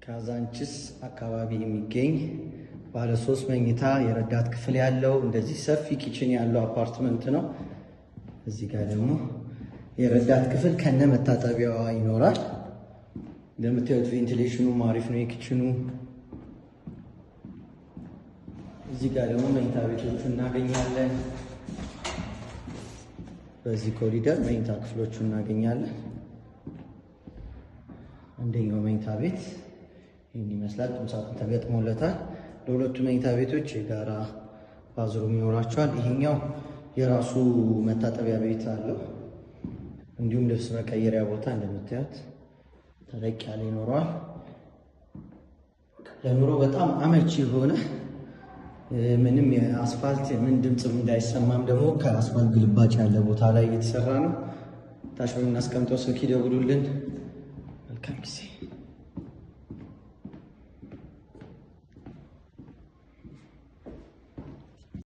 ካዛንቺስ አካባቢ የሚገኝ ባለ 3 መኝታ የረዳት ክፍል ያለው እንደዚህ ሰፊ ኪችን ያለው አፓርትመንት ነው። እዚህ ጋር ደግሞ የረዳት ክፍል ከነ መታጠቢያዋ ይኖራል። እንደምታዩት ቬንቲሌሽኑ አሪፍ ነው የኪችኑ። እዚህ ጋር ደግሞ መኝታ ቤቶቹ እናገኛለን። በዚህ ኮሪደር መኝታ ክፍሎቹ እናገኛለን። አንደኛው መኝታ ቤት ይህን ይመስላል። ቁምሳጥን ተገጥሞለታል። ለሁለቱ መኝታ ቤቶች የጋራ ባዝሩም ይኖራቸዋል። ይሄኛው የራሱ መታጠቢያ ቤት አለው። እንዲሁም ልብስ መቀየሪያ ቦታ እንደምታዩት ተለቅ ያለ ይኖረዋል። ለኑሮ በጣም አመቺ የሆነ ምንም የአስፋልት ምን ድምጽም እንዳይሰማም ደግሞ ከአስፋልት ግልባጭ ያለ ቦታ ላይ የተሰራ ነው። ታች በምናስቀምጠው ስልክ ይደውሉልን። መልካም ጊዜ